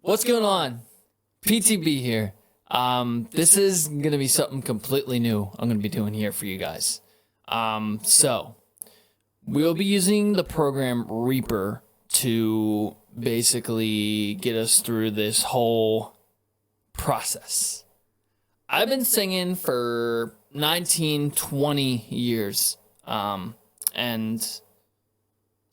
What's going on? PTB here. This is going to be something completely new I'm going to be doing here for you guys. So we'll be using the program Reaper to basically get us through this whole process. I've been singing for 19, 20 years, and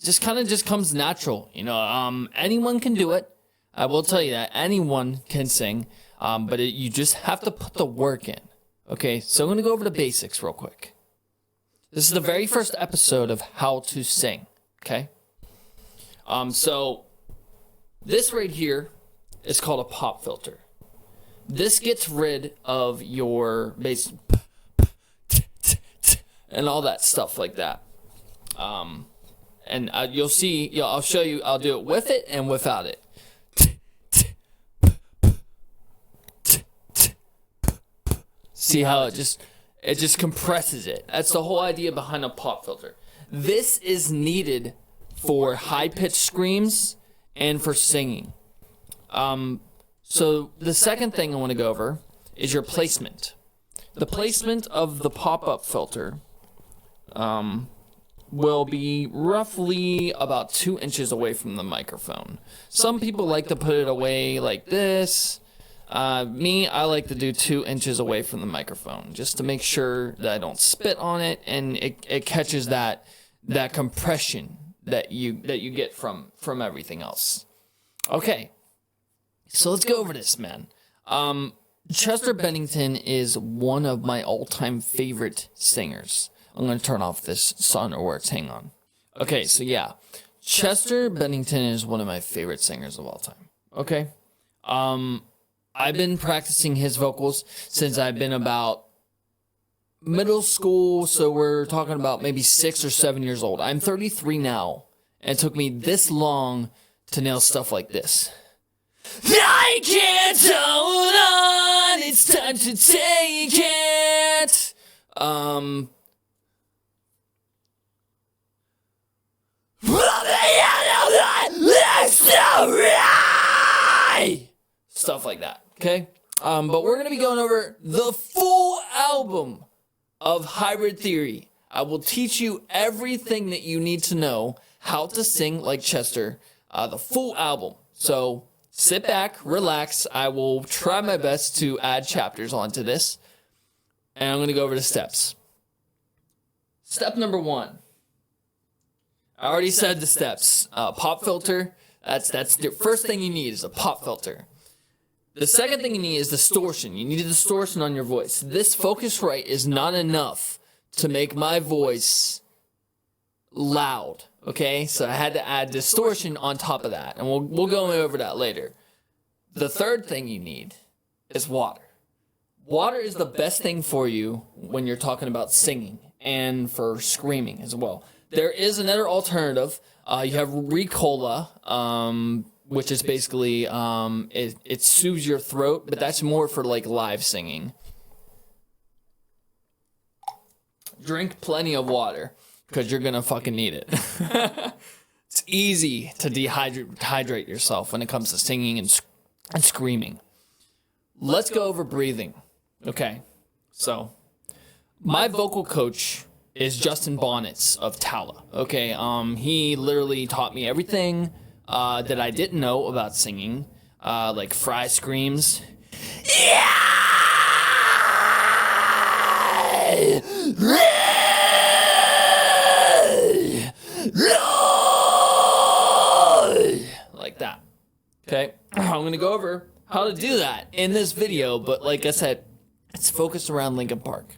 just kind of just comes natural. You know, anyone can do it. I will tell you that anyone can sing, but you just have to put the work in. Okay, so I'm going to go over the basics real quick. This is the very first episode of how to sing, okay? So this right here is called a pop filter. This gets rid of your bass and all that stuff like that. And you'll see, I'll show you, I'll do it with it and without it. See how it just compresses it. That's the whole idea behind a pop filter. This is needed for high-pitched screams and for singing. So the second thing I want to go over is your placement. The placement of the pop-up filter will be roughly about 2 inches away from the microphone. Some people like to put it away like this. Me, I like to do 2 inches away from the microphone just to make sure that I don't spit on it and it catches that compression that you get from everything else. Okay, so let's go over this, man. Chester Bennington is one of my all-time favorite singers. I'm going to turn off this Sonorworks. Hang on. Okay, so yeah. Chester Bennington is one of my favorite singers of all time. Okay? I've been practicing his vocals since I've been about middle school, so we're talking about maybe 6 or 7 years old. I'm 33 now, and it took me this long to nail stuff like this. I can't hold on, it's time to take it. Stuff like that, okay? But we're going to be going over the full album of Hybrid Theory. I will teach you everything that you need to know how to sing like Chester, the full album. So sit back, relax. I will try my best to add chapters onto this. And I'm going to go over the steps. Step number 1. I already said the steps. Pop filter, that's the first thing you need is a pop filter. The second thing you need is distortion. You need a distortion on your voice. This Focusrite is not enough to make my voice loud, okay? So I had to add distortion on top of that, and we'll go over that later. The third thing you need is water. Water is the best thing for you when you're talking about singing and for screaming as well. There is another alternative. You have Ricola, which is basically, it soothes your throat, but that's more for like live singing. Drink plenty of water, because you're going to fucking need it. It's easy to dehydrate yourself when it comes to singing and screaming. Let's go over breathing. Okay, so my vocal coach is Justin Bonnets of Tala. Okay, he literally taught me everything that I didn't know about singing, like fry screams. Yeah! Like that. Okay, I'm gonna go over how to do that in this video, but like I said, it's focused around Linkin Park.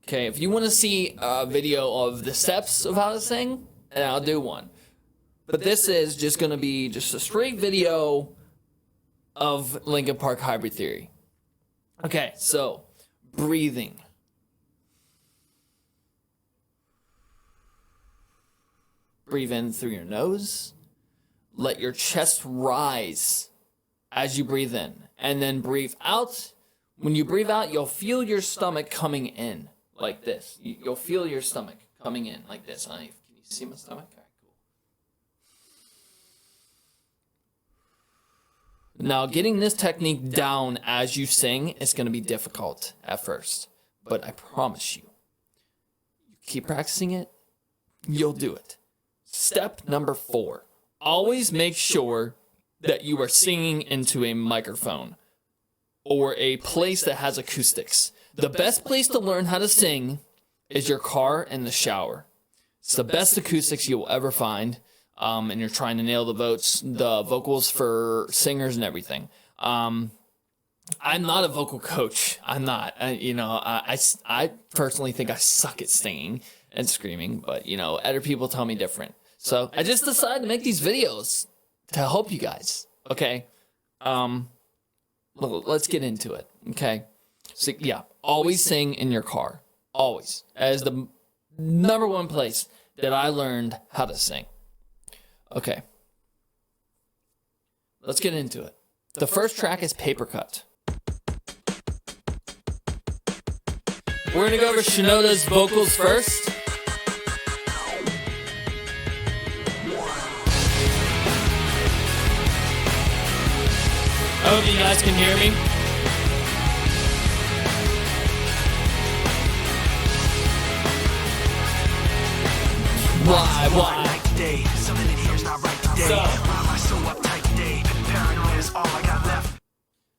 Okay, if you want to see a video of the steps of how to sing, then I'll do one. But this is just going to be just a straight video of Linkin Park Hybrid Theory. Okay, so breathing. Breathe in through your nose. Let your chest rise as you breathe in. And then breathe out. When you breathe out, you'll feel your stomach coming in. Like this. You'll feel your stomach coming in like this. Can you see my stomach? All right, cool. Now, getting this technique down as you sing is going to be difficult at first, but I promise you, keep practicing it, you'll do it. Step number 4, always make sure that you are singing into a microphone or a place that has acoustics. The best place to learn how to sing is your car and the shower. It's the best acoustics you will ever find. And you're trying to nail the vocals for singers and everything. I'm not a vocal coach. I'm not. I personally think I suck at singing and screaming, but other people tell me different. So I just decided to make these videos to help you guys. Okay. Let's get into it. Okay. So yeah, always sing in your car. Always. As the number one place that I learned how to sing. Okay, let's get into it. The first track is Paper Cut. We're going to go over Shinoda's vocals first. I hope you guys can hear me. Why?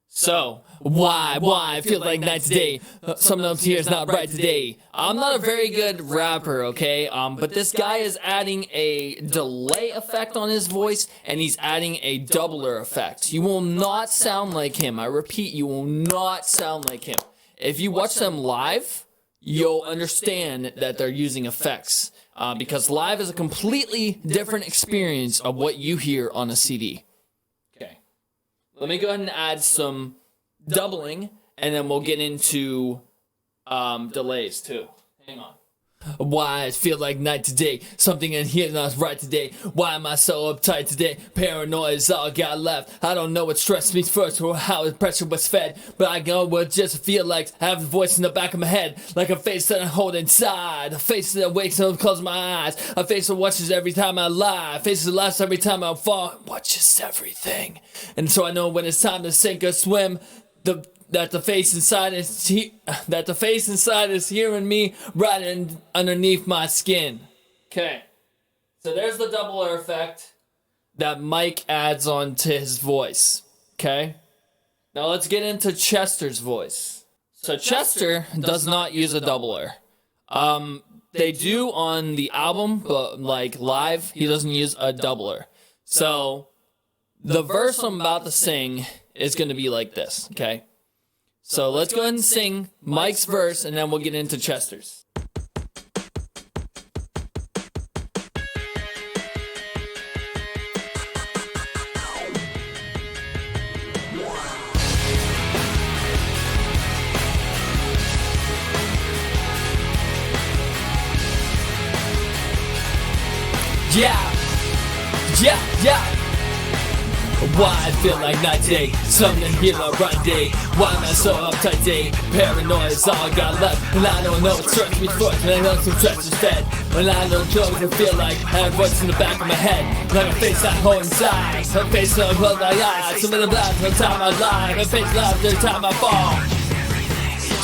So, why? I feel like night today. Some of them tears not right today. I'm not a very good rapper, okay? But this guy is adding a delay effect on his voice, and he's adding a doubler effect. You will not sound like him. I repeat, you will not sound like him. If you watch them live, you'll understand that they're using effects. Because live is a completely different experience of what you hear on a CD. Okay. Let me go ahead and add some doubling, and then we'll get into delays too. Hang on. Why I feel like night today. Something in here not right today. Why am I so uptight today? Paranoia is all I got left. I don't know what stressed me first or how the pressure was fed. But I know what just feel like. I have a voice in the back of my head. Like a face that I hold inside. A face that wakes up and closes my eyes. A face that watches every time I lie. A face that laughs every time I fall. Watches everything. And so I know when it's time to sink or swim. That the face inside is hearing me right underneath my skin. Okay, so there's the doubler effect that Mike adds on to his voice. Okay, now let's get into Chester's voice. So Chester does not use a doubler. They do on the album, but like live, he doesn't use a doubler. So the verse I'm about to sing is going to be like this. Okay. So let's go ahead and sing Mike's verse, and then we'll get into Chester's. Yeah. Why I feel like night day, something here not right day. Why am I so uptight day? Paranoia is all I got left, and I don't know what strikes me first, and I know some stress is fed. And I don't know what I feel like, I have voice in the back of my head. Like a face I hold inside, a face that I close my eyes. Some of the black every time I lie, a face laughs every time I fall.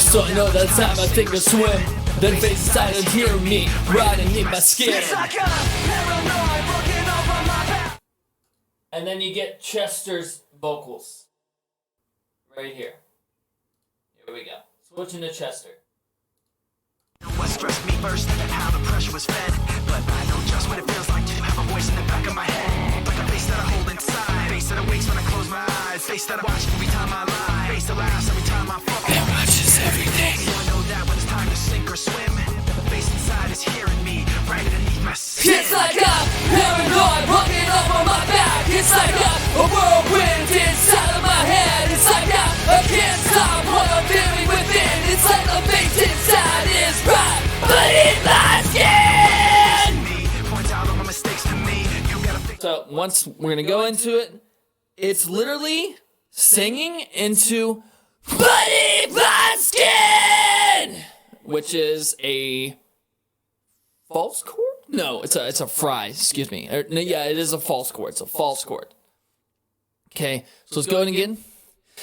So I know that time I think I swim, then face inside and hear me, right underneath my skin. It's like a paranoid looking over my back. And then you get Chester's vocals. Right here. Here we go. Switching to Chester. What stressed me first, how the pressure was fed. But I know just what it feels like to have a voice in the back of my head. Like a face that I hold inside. Face that awakes when I close my eyes. Face that I watch every time I lie. Face that laughs every time I fall. It watches everything. So I know that when it's time to sink or swim, the face inside is hearing me right underneath my skin. It's like a paranoid walking over my back. It's like a whirlwind inside of my head. It's like I can't stop what I'm feeling within. It's like the face inside is right beneath my skin. Point out all my mistakes to me. You gotta fix. So once we're gonna go into it, it's literally singing into beneath my skin, which is a false chord. No, it's a fry. Excuse me. Yeah, it is a false chord. It's a false chord. Okay, so let's go in again.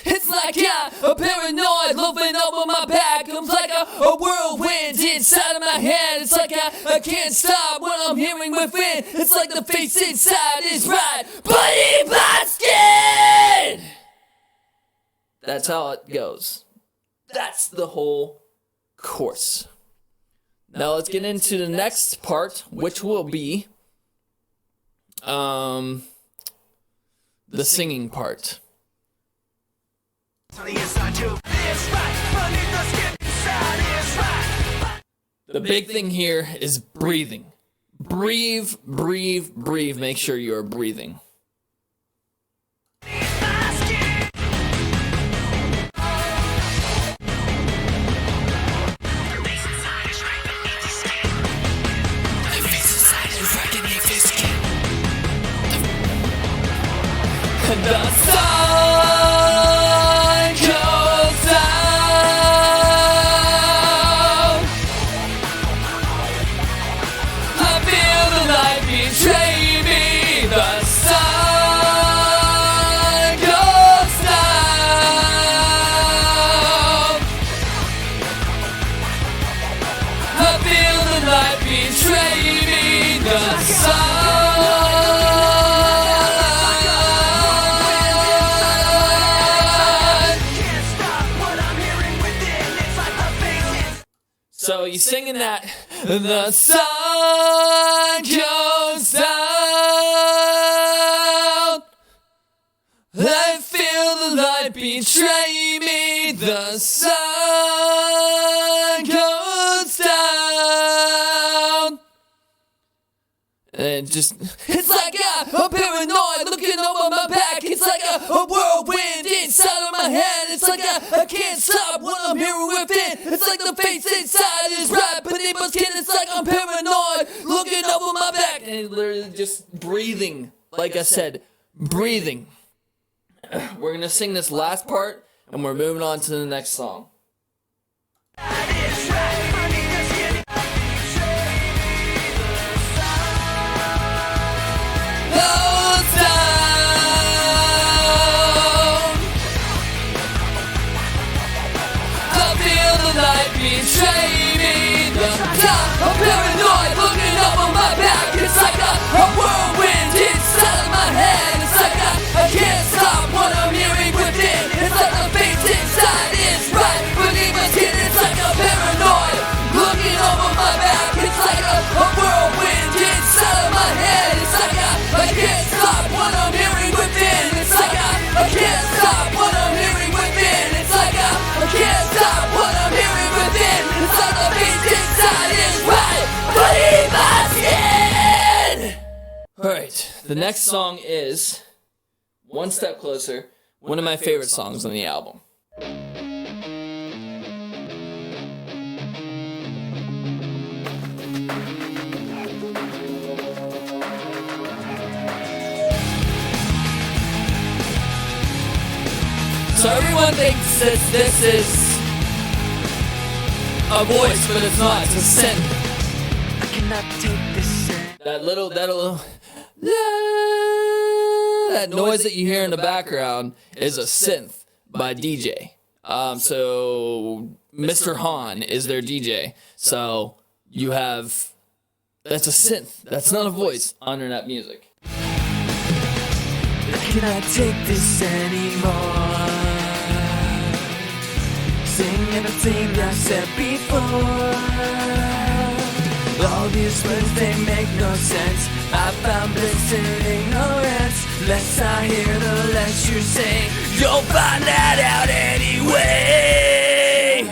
It's like a paranoid loafing over my back. Comes like a whirlwind inside of my head. It's like I can't stop what I'm hearing within. It's like the face inside is right, but in my skin. That's how it goes. That's the whole course. Now let's get into the next part, which will be the singing part. The big thing here is breathing. Breathe, breathe, breathe. Make sure you are breathing. The sun goes down. I feel the light betray me. The sun goes down. I feel the light betray me. The sun. So he's singing that. The sun goes down. I feel the light betray me. The sun goes down. And just, it's like a paranoid looking over my back. It's like a whirlwind inside of my head. It's like I can't stop what I'm hearing within. It's like the face inside is right, but in my skin it's like I'm paranoid looking over my back. And literally just breathing, like I said, breathing. We're going to sing this last part, and we're moving on to the next song. Betray me, the top, I'm paranoid, looking up on my back. It's like a whirlwind inside of my head. It's like I can't stop what I'm hearing within. It's like the face inside is right, beneath my skin. It's like a paranoid, looking over my back. It's like a whirlwind inside of my head. It's like I can't stop what I'm hearing within. It's like I can't stop what I'm hearing within. It's like I can't stop what I'm hearing within. It's like the face inside is right, but in my skin. Alright, the next song is One Step Closer, one of my favorite songs on the album. So everyone thinks that this is a voice, but it's not. It's a synth. I cannot take this sin. That noise that you hear in the background is a synth by DJ. So Mr. Han is their DJ. So you have, that's a synth. That's not a voice on internet music. I cannot take this anymore. Sing everything I said before. All these words, they make no sense. I found bliss in ignorance. Less I hear, the less you sing. You'll find that out anyway.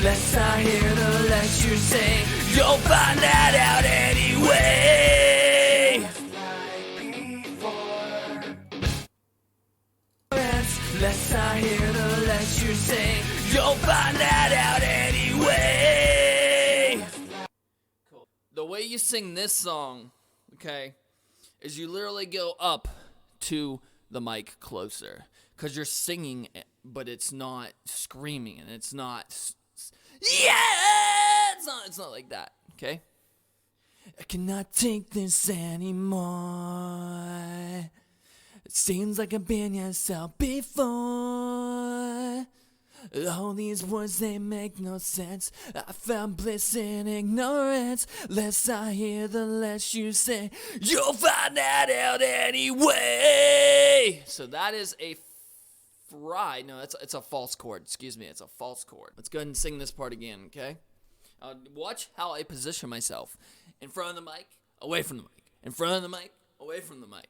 Less I hear, the less you sing. You'll find that out anyway. Less I hear, the less you sing. You'll find that out anyway. Cool. The way you sing this song, okay, is you literally go up to the mic closer. Because you're singing, but it's not screaming, and it's not, yeah! It's not like that, okay? I cannot take this anymore. It seems like I've been yourself before. All these words, they make no sense. I found bliss in ignorance. Less I hear, the less you say. You'll find that out anyway. So that is a it's a false chord. Excuse me, it's a false chord. Let's go ahead and sing this part again, okay? Watch how I position myself. In front of the mic, away from the mic. In front of the mic, away from the mic.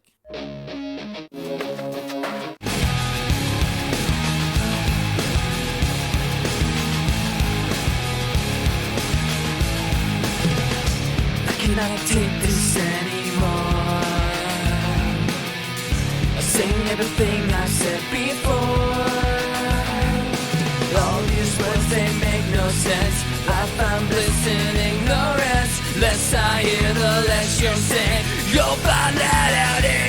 I cannot take this anymore. I sing everything I said before. All these words, they make no sense. I found bliss in ignorance. Less I hear, the less you say. You'll find that out anyway.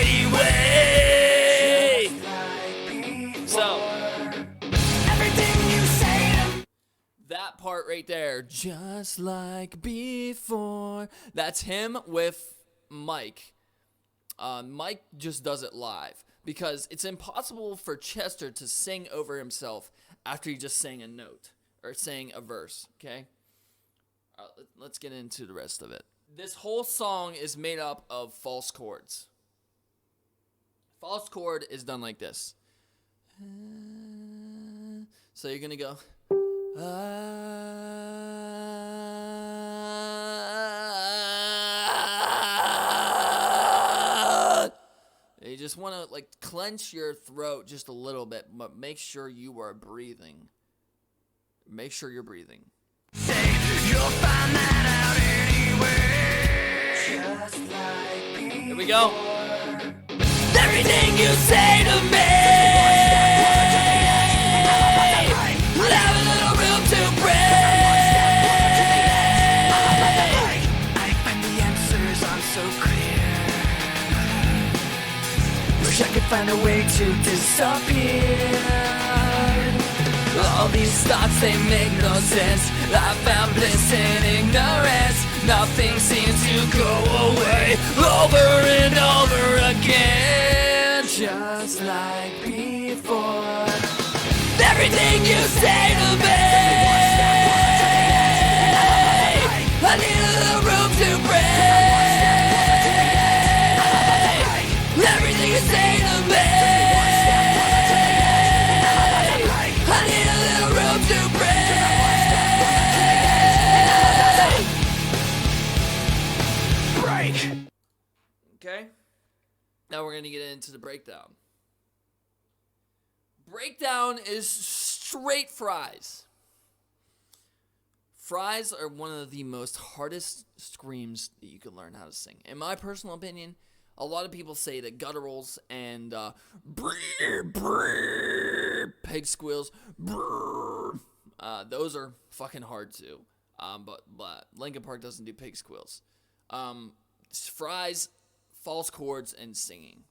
So, everything you say, that part right there, just like before. That's him with Mike. Mike just does it live because it's impossible for Chester to sing over himself after he just sang a note or sang a verse, okay? Let's get into the rest of it. This whole song is made up of false chords. False chord is done like this. So you're going to go. You just want to like clench your throat just a little bit, but make sure you are breathing. Make sure you're breathing. Say you'll find that out anyway. Just like before. Here we go. Everything you say to me, have a little room to break. I find the answers aren't so clear. Wish I could find a way to disappear. All these thoughts, they make no sense. I found bliss in ignorance. Nothing seems to go away. Over and over again. Just like before. Everything you say to me, I need a little room to break. Everything you say to me, okay, now we're going to get into the breakdown. Breakdown is straight fries. Fries are one of the most hardest screams that you can learn how to sing. In my personal opinion, a lot of people say that gutturals and pig squeals, those are fucking hard too. But Linkin Park doesn't do pig squeals. Fries, false chords, and singing.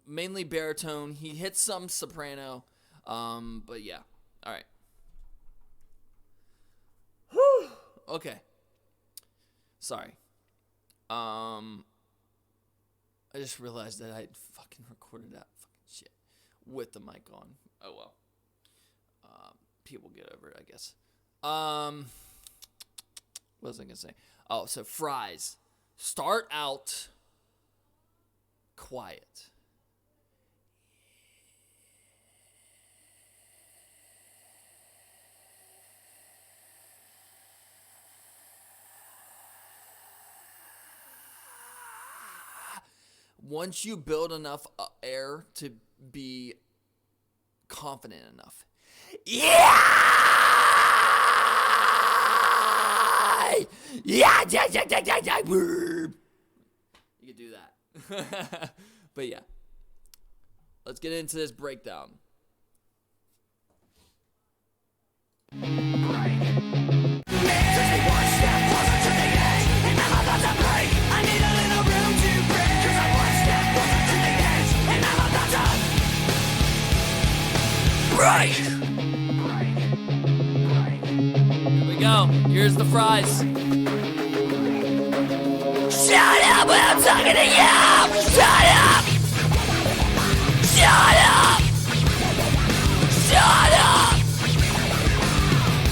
Mainly baritone. He hits some soprano. But yeah. Alright. Whew. Okay. Sorry. I just realized that I fucking recorded that fucking shit with the mic on. Oh well. People get over it, I guess. What was I gonna say? Oh, so fries. Start out quiet. Once you build enough air to be confident enough. Yeah! Yeah! You can do that. But yeah. Let's get into this breakdown. Right. Here we go. Here's the fries. when I'm talking to you! Shut up! Shut up! Shut up!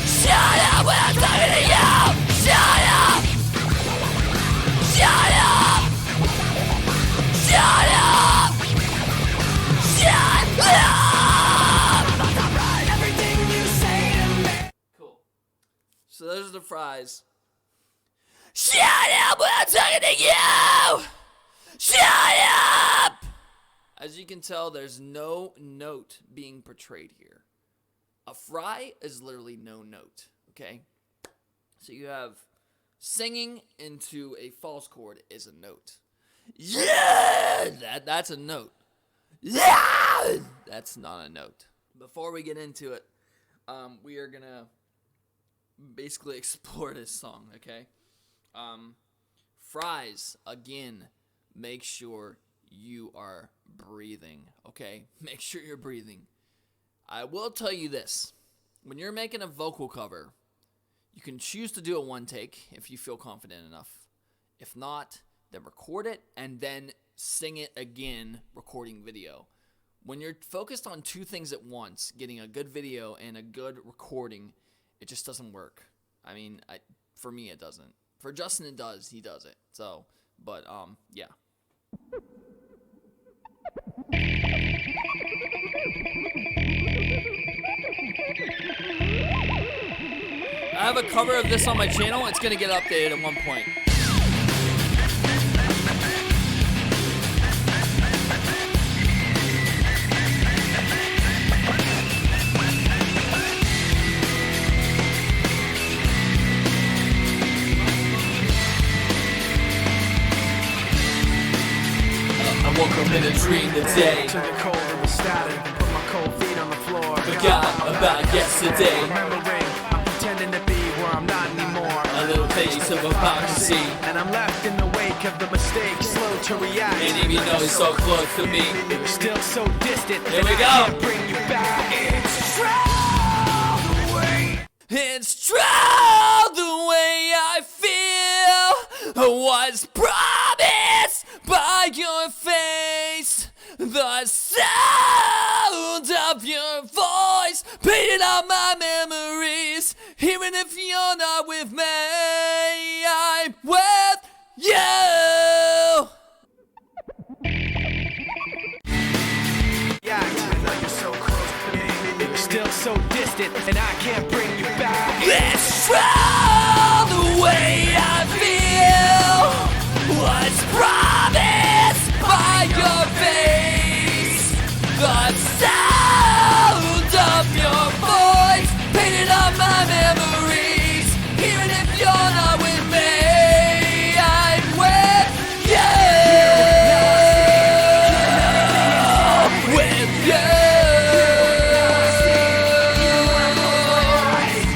Shut up when I'm talking to you! Shut up! Shut up! Shut up! Shut up! Everything you say to me. Cool. So those are the fries. Shut up when I'm talking to you! Shut up! As you can tell, there's no note being portrayed here. A fry is literally no note, okay? So you have singing into a false chord is a note. Yeah! That's a note. Yeah! That's not a note. Before we get into it, we are going to basically explore this song, okay? Fries, again, make sure you are breathing, okay? Make sure you're breathing. I will tell you this. When you're making a vocal cover, you can choose to do a one take if you feel confident enough. If not, then record it and then sing it again, recording video. When you're focused on two things at once, getting a good video and a good recording, it just doesn't work. I mean, for me, it doesn't. For Justin, it does. He does it. So, but, yeah. I have a cover of this on my channel. It's going to get updated at one point. I woke up in a dream today. To the cold of the static, put my cold feet on the floor. Forgot about yesterday. Remembering, I'm pretending to be where I'm not anymore. A little taste of hypocrisy. And I'm left in the wake of the mistake, slow to react. And even though it's so close to me, You're still so distant. Here we and go. I can't bring you back. It's true the way. it's true the way I feel was promised by your face. The sound of your voice painted on my memories. Even if you're not with me, I'm with you. Yeah, you're so close to me. You're still so distant, and I can't bring you back. It's true the way I feel was promised by your face. The sound of your voice painted on my memories. Even if you're not with me, I'm with you. With you.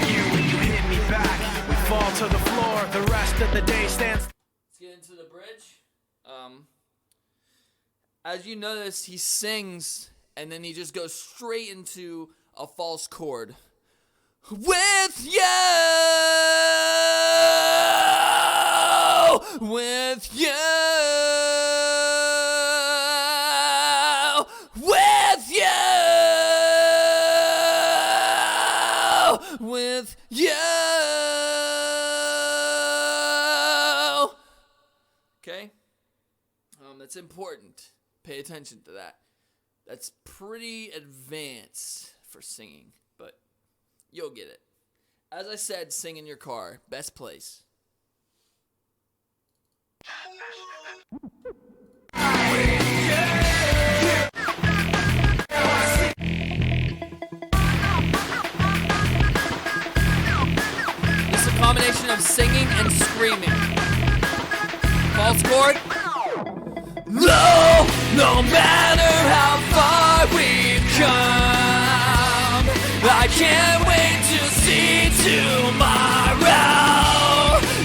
You hit me back. We fall to the floor. The rest of the day stands. Let's get into the bridge. As you notice, he sings and then he just goes straight into a false chord. With you, with you, with you, with you. Okay? That's important. Pay attention to that. That's pretty advanced for singing, but you'll get it. As I said, sing in your car. Best place. It's a combination of singing and screaming. False chord. No matter how far we've come, I can't wait to see tomorrow.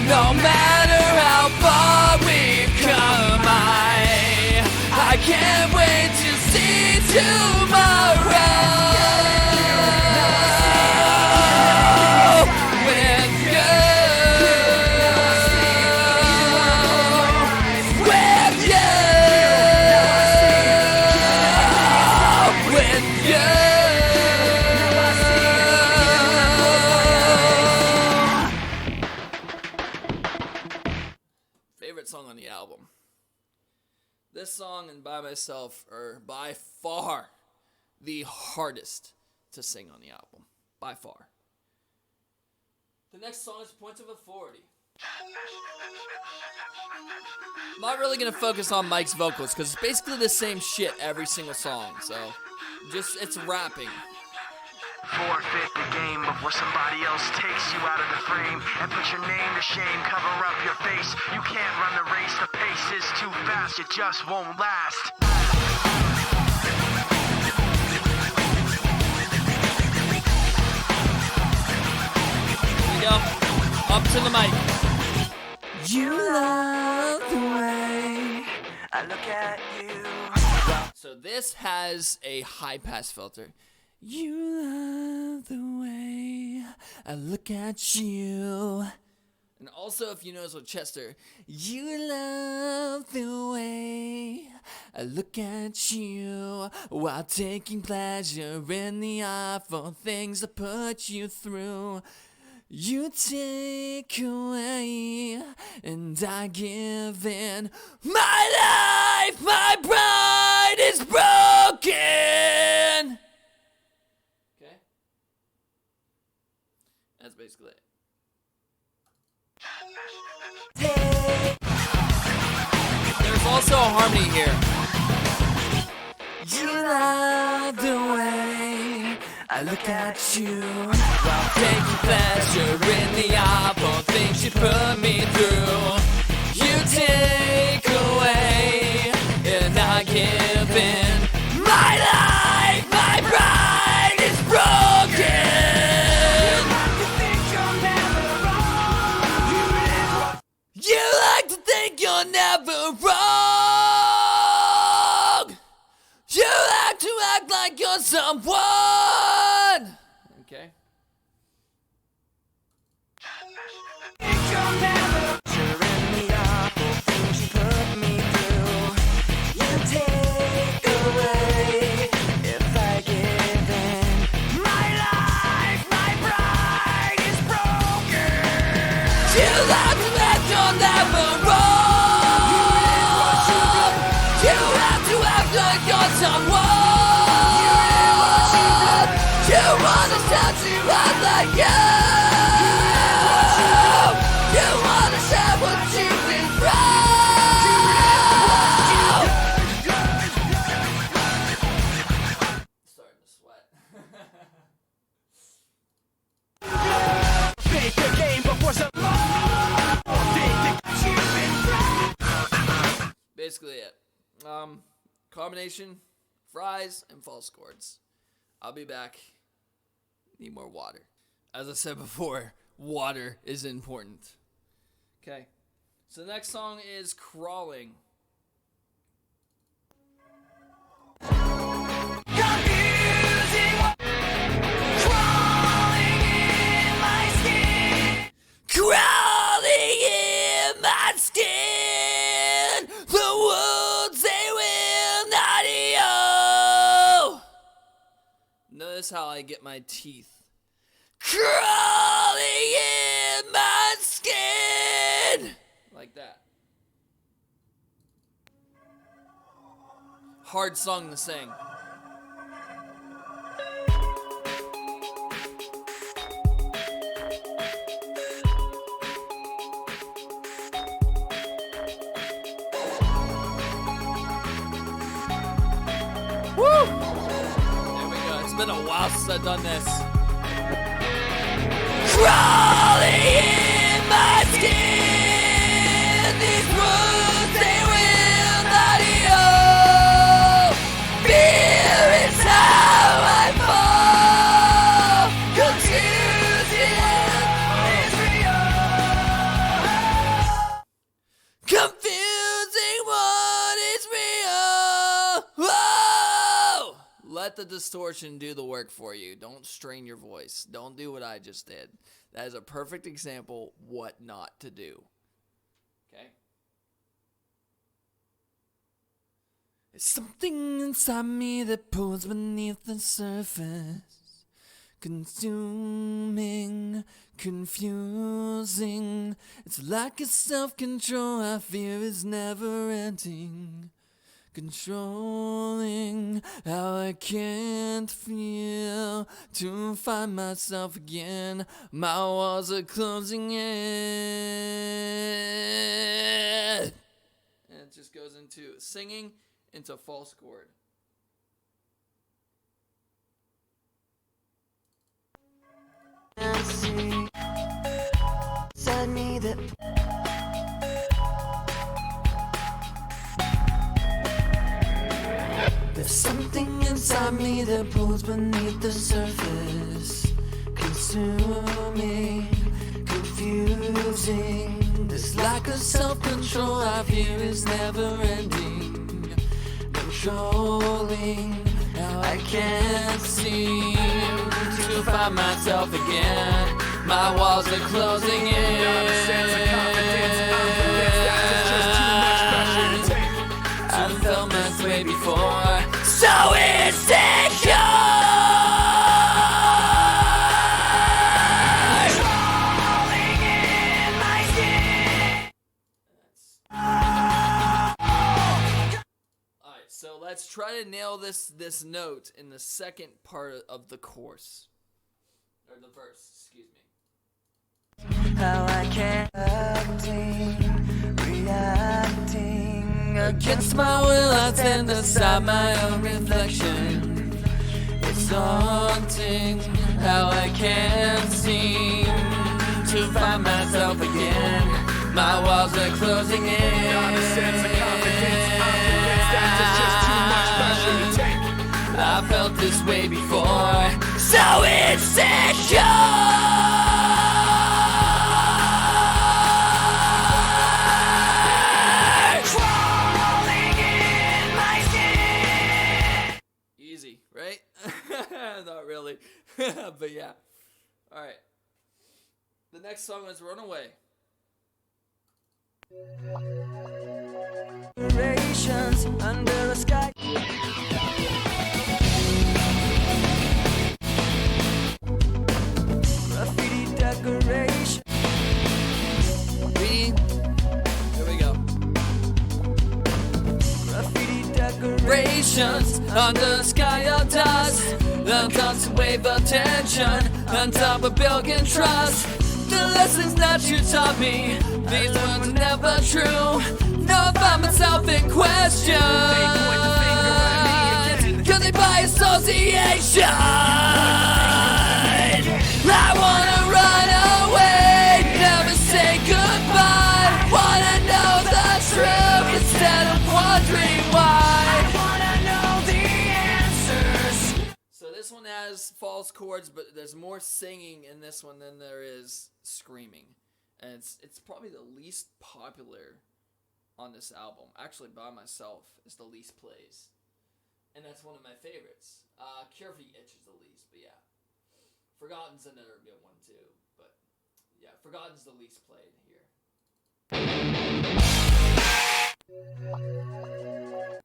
No matter how far we've come, I can't wait to see tomorrow. With you. favorite song on the album. This song and By Myself are by far the hardest to sing on the album. By far. The next song is Point of Authority. I'm not really going to focus on Mike's vocals because it's basically the same shit every single song. So, it's rapping. Forfeit the game before somebody else takes you out of the frame and put your name to shame, cover up your face. You can't run the race, the pace is too fast, it just won't last. Here we go. Up to the mic. You love the way I look at you. So this has a high pass filter. You love the way I look at you. And also, if you notice with Chester, you love the way I look at you while taking pleasure in the awful things that put you through. You take away and I give in. My life, my pride is broken. Okay? That's basically it. There's also a harmony here. You love the way I look at you while taking pleasure in the awful things you put me through. You take away and I give in. My life, my pride is broken. You like to think you're never wrong. You like to act like you're someone. Okay. Basically it. Combination, fries, and false chords. I'll be back. Need more water. As I said before, water is important. Okay. So the next song is Crawling. Crawling in my skin, the wounds they will not heal. Notice how I get my teeth. Crawling in my skin, like that. Hard song to sing. Woo! There we go. It's been a while since I've done this. Crawling in my skin, these wounds they will not heal. Fear is how I fall. Confusion is real. Confusing what is real. Whoa! Let the distortion do the work for you. Don't strain your voice. Don't do what I just did. That is a perfect example what not to do. Okay? It's something inside me that pulls beneath the surface. consuming, confusing. It's like a self-control I fear is never ending. Controlling how I can't feel to find myself again. My walls are closing in. And it just goes into singing into false chord. Said me that there's something inside me that pulls beneath the surface, consuming, confusing. This lack of self-control I fear is never ending. Controlling how I can't seem to find myself again. My walls are closing in. I felt my way before, so insecure. Crawling in my skin. Alright, so let's try to nail this note in the second part of the course. Or the verse, excuse me. how I can't reacting Against my will, I tend to stop my own reflection. It's daunting how I can't seem to find myself again. My walls are closing in. Not a sense of confidence. I'm convinced that there's just too much pressure to take. I felt this way before, so insecure. Right? Not really. But yeah. Alright. The next song is Runaway. Decorations under the sky. Graffiti decoration. Reading. Here we go. Graffiti decorations Under the sky of dust, the constant wave of tension on top of building trust. The lessons that you taught me, these ones were never true. Now I find myself in question. They point the finger at me again. Cause they by association. I wanna run away, never say goodbye. Wanna know the truth instead of wondering why. This one has false chords, but there's more singing in this one than there is screaming. And it's probably the least popular on this album. Actually, by myself, is the least plays. And that's one of my favorites. Cure for the Itch is the least, but yeah. Forgotten's another good one too, but yeah, Forgotten's the least played here.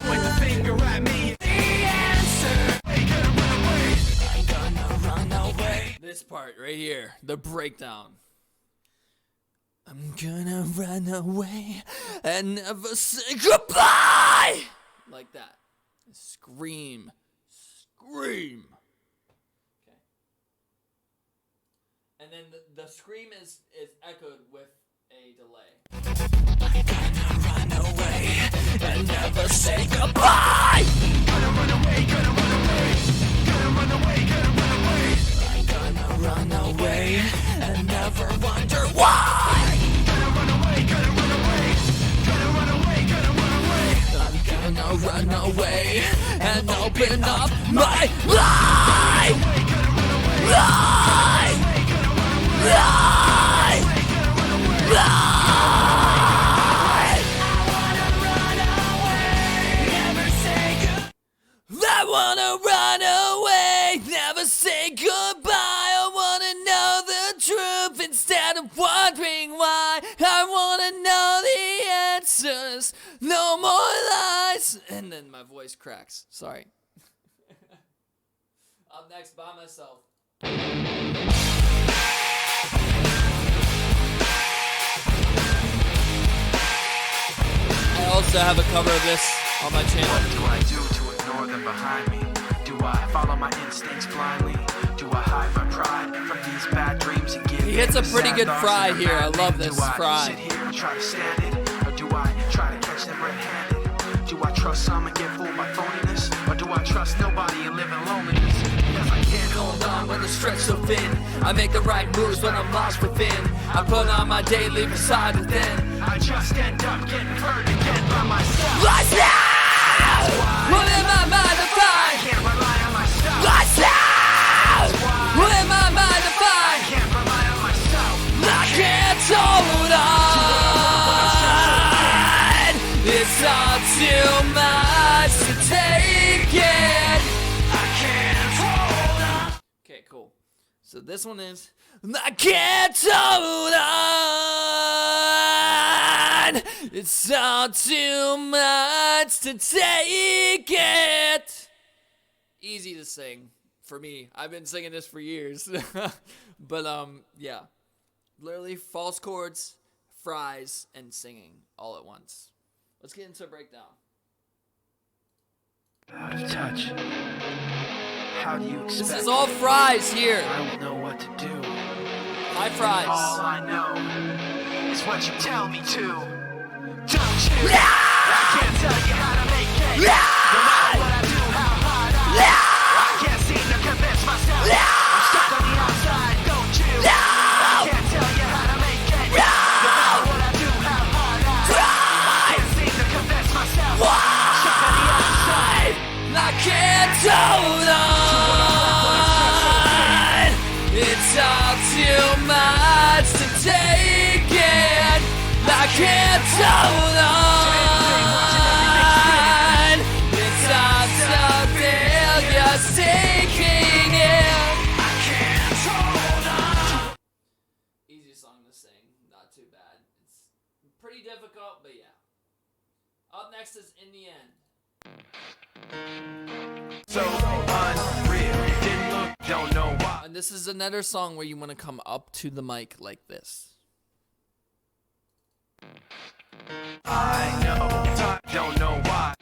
Point the finger at me. The answer. I'm gonna run away. This part right here, the breakdown. I'm gonna run away and never say goodbye! Like that. Scream. Scream. Okay. And then the scream is echoed with a delay. I'm gonna run away and never say goodbye! Gonna run away, gonna run away. Gonna run away, gonna run away. I'm gonna run away and never wonder why! Gonna run away, gonna run away. Gonna run away, gonna run away. I'm gonna run away and open up my life! Life! Life! Life! I wanna run away, never say goodbye. I wanna know the truth instead of wondering why. I wanna know the answers, no more lies. And then my voice cracks. Sorry. Up next, By Myself. I also have a cover of this on my channel. What do I do to ignore them behind me? Do I follow my instincts blindly? Do I hide my pride from these bad dreams and give He hits a in to pretty sad good thoughts fry and here. I abandon? love this Do I fry. sit here and try to stand it? Or do I try to catch them red-handed? Do I trust some and get fooled by phoniness? Or do I trust nobody and live in loneliness? Because I can't hold on when the stretch so thin. I make the right moves when I'm lost within. I put on my daily facade within. I just end up getting hurt again by myself. Lost now! What in my mind to I find? can't rely on myself. Lost now! What in my mind to I find? can't rely on myself. I can't hold on. It's all too much to take it. I can't hold on. Okay, cool. So this one is I can't hold on. It's all too much to take it. Easy to sing for me. I've been singing this for years. But yeah. Literally false chords, fries, and singing all at once. Let's get into a breakdown. Out of touch. How do you expect? This is all fries here. I don't know what to do. Hi, fries. All I know is what you tell me to. Don't you? I can't tell you how to make cake. No matter what I do, how hard I can't seem to convince myself. I'm stuck on the outside, don't you? I can't tell you how to make cake. No matter what I do, how hard I can't seem to convince myself. I'm stuck on the outside. I can't hold on. It's all too much to take it. I can't hold on. It's all so real, just taking it. I can't hold on. Easy song to sing, not too bad. It's pretty difficult, but yeah. Up next is In the End. So unreal, didn't look, don't know why. And this is another song where you want to come up to the mic like this. I know, don't know why.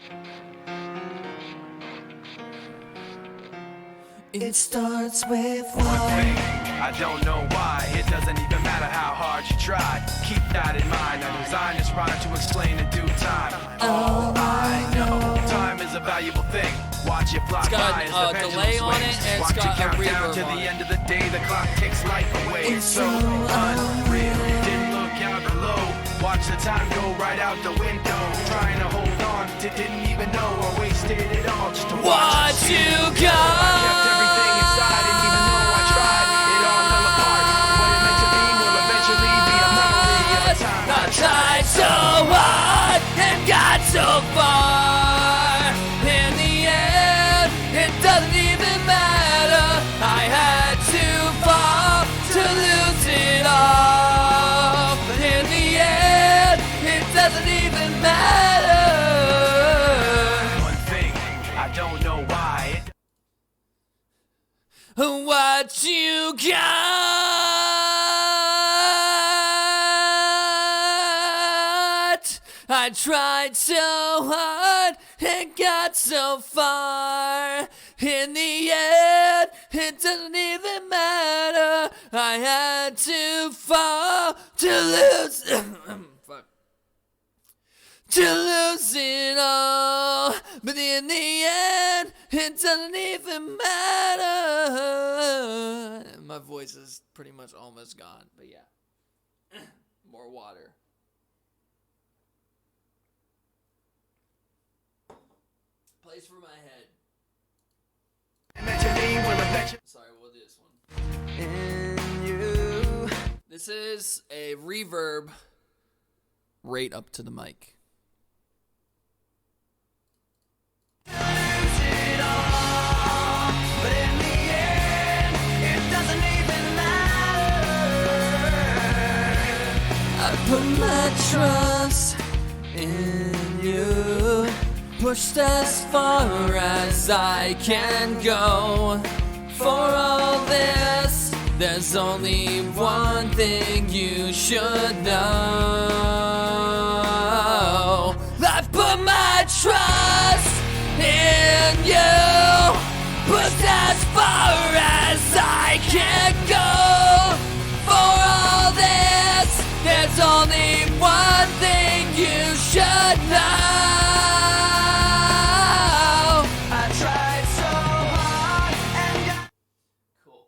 It starts with One thing, I don't know why. It doesn't even matter how hard you try. Keep that in mind. I designed this rhyme to explain in due time. All I know, time is a valuable thing. Watch it fly It's got by as a the pendulum delay on swings. it, and it's Watch got it count a down reverb to on the it. end of the day. The clock takes life away. It's so unreal. Didn't look out below. Watch the time go right out the window. Trying to hold on, didn't even know I wasted it all just to watch What it. you I kept everything got? inside, and even though I tried, it all fell apart. What it meant to be will eventually be a memory of a time I tried so hard and got so far. In the end, it doesn't even matter. I had to fall to lose it all. In the end, it doesn't even matter. One thing, I don't know why. What you got? I tried so hard and got so far. In the end, it doesn't even matter. I had to fall to lose. Fuck. To lose it all, but in the end, it doesn't even matter. My voice is pretty much almost gone, but yeah. More water. Place for my head. Meant to be will eventually. Sorry, we'll do this one. This is a reverb right up to the mic. I put my trust in you, pushed as far as I can go, For all this, there's only one thing you should know. I put my trust in you, but as far as I can go. For all this, there's only one thing you should know. I tried so hard and cool.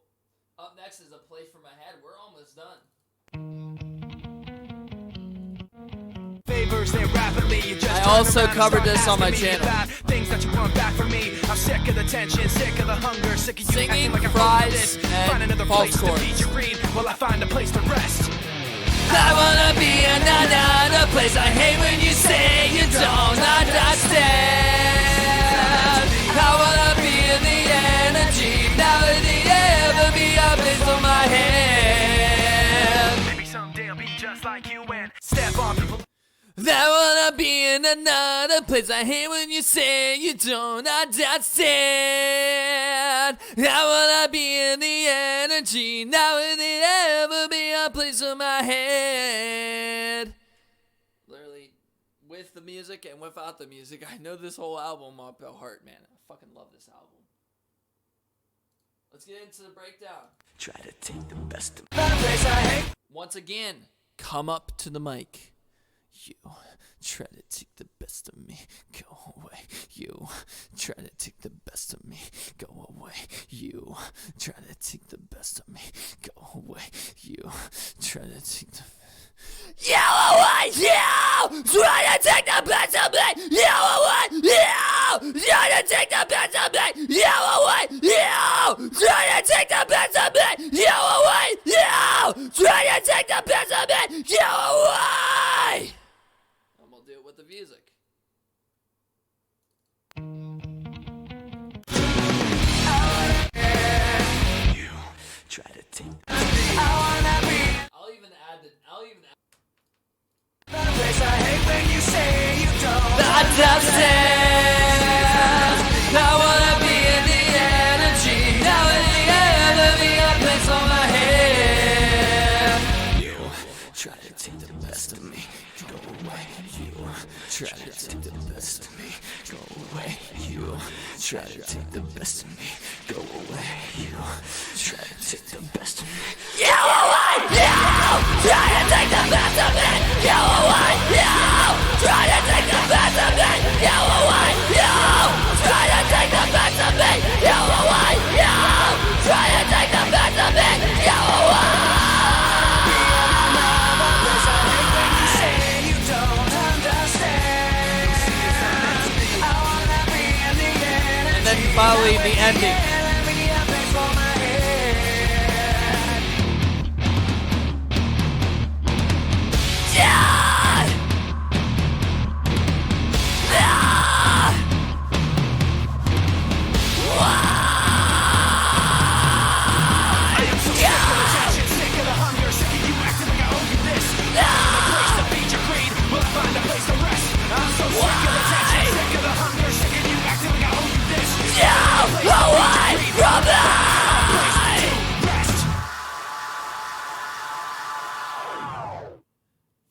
Up next is a place for my head. We're almost done. I also covered this on my channel. Things that you want back from me. I'm sick of the tension, sick of the hunger, sick of you Singing, acting like a fries, Find and another false place to chords. feed your greed while I find a place to rest. I wanna be in another place. I hate when you say you don't understand. I wanna be in the energy. Now would it ever be a place for my hand? Maybe someday I'll be just like you and step on people. I wanna be in another place. I hate when you say you don't understand. I wanna be in the energy. Now would it ever be a place for my head? Literally, with the music and without the music, I know this whole album up by heart, man. I fucking love this album. Let's get into the breakdown. Try to take the best of me. Once again, come up to the mic. You try to take the best of me, go away. You try to take the best of me, go away. You try to take the best of me, go away. You try to take the you away. You try to take the best of me, you away. You try to take the best of me, you away. You try to take the best of me, you away. You try to take the best of me, you away. I'm gonna do it with the music. You try to take I'll even add the place I hate when you say you don't understand. I wanna be in the energy. Now in the ever be a place on my head. You try to take the best of me, go away. You try to take the best of me, go away. You try to take the best of me, go away. You try to take the best of me. You away. You try to take the best of me. You away. You try to take the best of me. You away. You try to take the best of me. You away. You try to take the best of me. You away. And then finally the ending.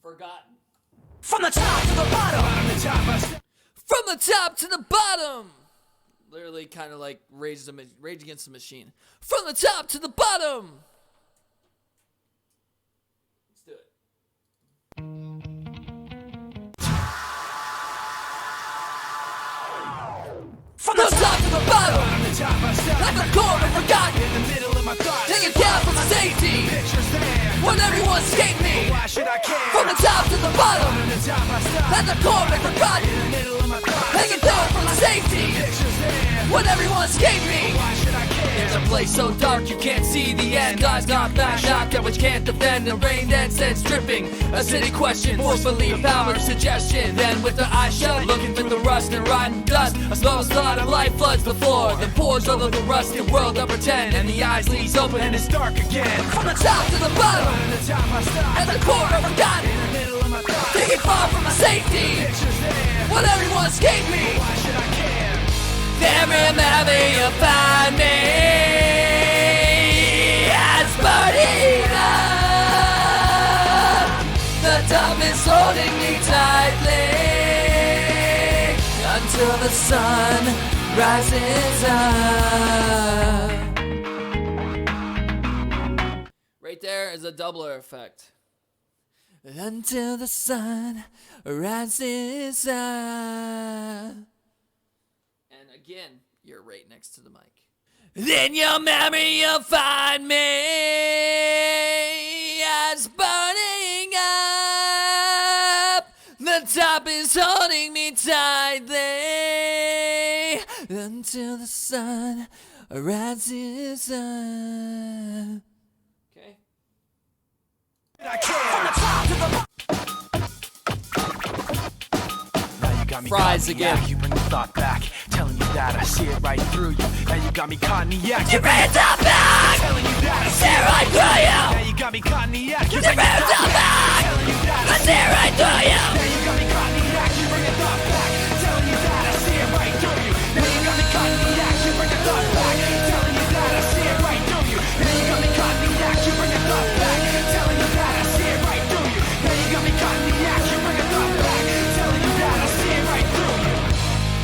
Forgotten. From the top to the bottom. From the top to the bottom. Literally kind of like Rage Against the Machine. From the top to the bottom. Let's do it. From the top to the bottom. Like the core of forgotten. In the middle of my thoughts. Taking care for safety. Pictures there. When everyone escaped me. Why should I care? From the top to the bottom. From the top I stop. At the core of forgotten. In the middle of my thoughts. Taking care for safety. Pictures there. When everyone escaped me. Why should I care? It's a place so dark you can't see the end. God's not back, knocked out which can't defend. The rain then sends dripping. A city question, forcefully power suggestion. Then with the eyes shut, looking for the rust and rotten dust. A slow slide of light floods the floor. Then pours over the rusted world of pretend. And the eyes leaves open and it's dark again. From the top to the bottom. From the top I stop. At the core of forgotten. In the middle of my thoughts. Taking far from my safety. Pictures there. When everyone escaped me. Why should I care? Then remember you'll find me. top is holding me tightly until the sun rises up. Right there is a doubler effect. Until the sun rises up. And again, you're right next to the mic. Then your memory you'll find me as burning up. The top is holding me tightly until the sun rises up. Okay. Fries again. You bring the thought back, telling you that I see it right through you. Now you got me caught in the act. You bring it up back, Telling you that I see it right through you. Now you got me caught in the act. You bring it up back, Telling you that I see it right through you. Now you got me caught in the act. You bring the thought back, telling you that I see it right through you. Now you got me caught in the act. You bring the thought back, telling you that I see it right through you. Now you got me caught in the act. You bring the thought back, telling you that I see it right through you. Now you got me caught in the act. You bring the thought back, telling you that I see it right through you.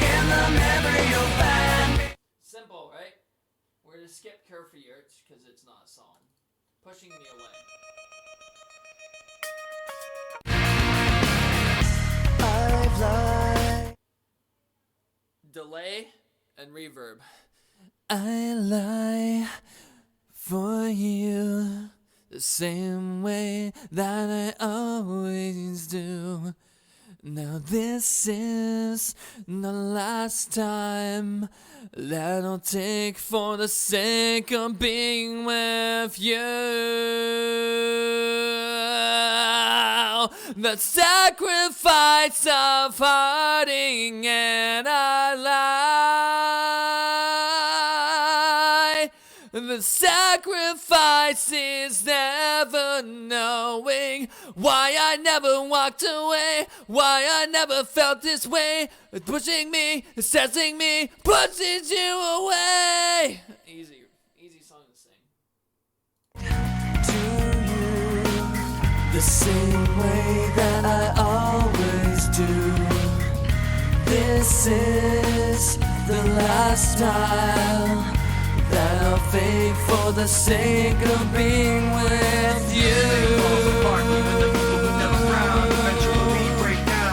In the memory you'll find me. Simple, right? We're gonna skip Curfew Yurts because it's not a song. Pushing me away. Delay and reverb. I lie for you the same way that I always do. Now this is the last time that I'll take for the sake of being with you. The sacrifice of hurting and I lie. The sacrifice is never knowing why I never walked away, why I never felt this way. Pushing me, assessing me, pushes you away. Easy song to sing. To you, the same way that I always do. This is the last time that I'll fake for the sake of being with you.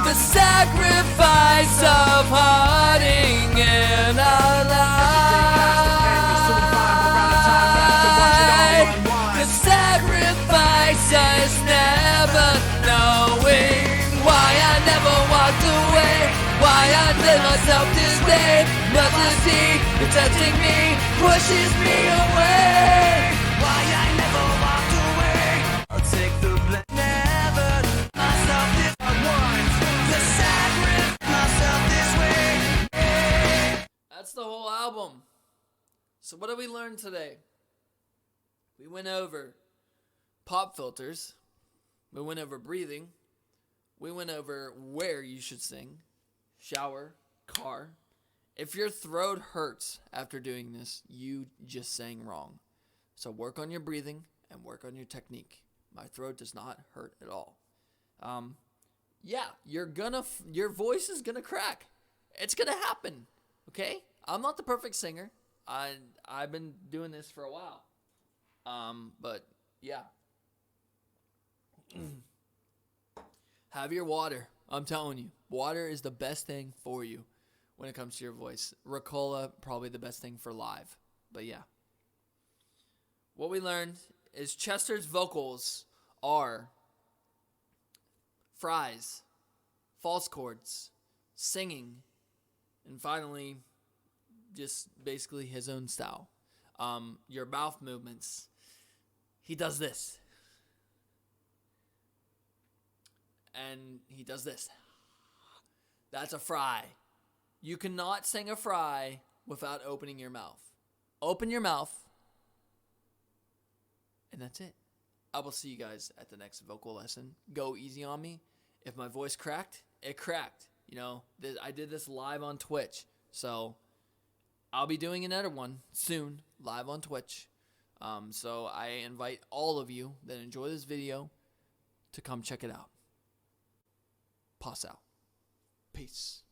The sacrifice of hurting and our life. The sacrifice is never knowing why I never walked away, why I let myself this way. Mercy, you're touching me, pushes me away. Why I never walked away. I'll take the blame. Never myself this once. The sacrifice myself this way. That's the whole album. So what did we learn today? We went over pop filters. We went over breathing. We went over where you should sing. Shower, car. If your throat hurts after doing this, you just sang wrong. So work on your breathing and work on your technique. My throat does not hurt at all. Your voice is gonna crack. It's gonna happen. Okay? I'm not the perfect singer. I've been doing this for a while. But yeah. Have your water. I'm telling you, water is the best thing for you when it comes to your voice. Ricola, probably the best thing for live. But yeah. What we learned is Chester's vocals are fries, false chords, singing, and finally, just basically his own style. Your mouth movements. He does this. And he does this. That's a fry. You cannot sing a fry without opening your mouth. Open your mouth. And that's it. I will see you guys at the next vocal lesson. Go easy on me. If my voice cracked, it cracked. You know, I did this live on Twitch. So I'll be doing another one soon, live on Twitch. So I invite all of you that enjoy this video to come check it out. Pass out. Peace.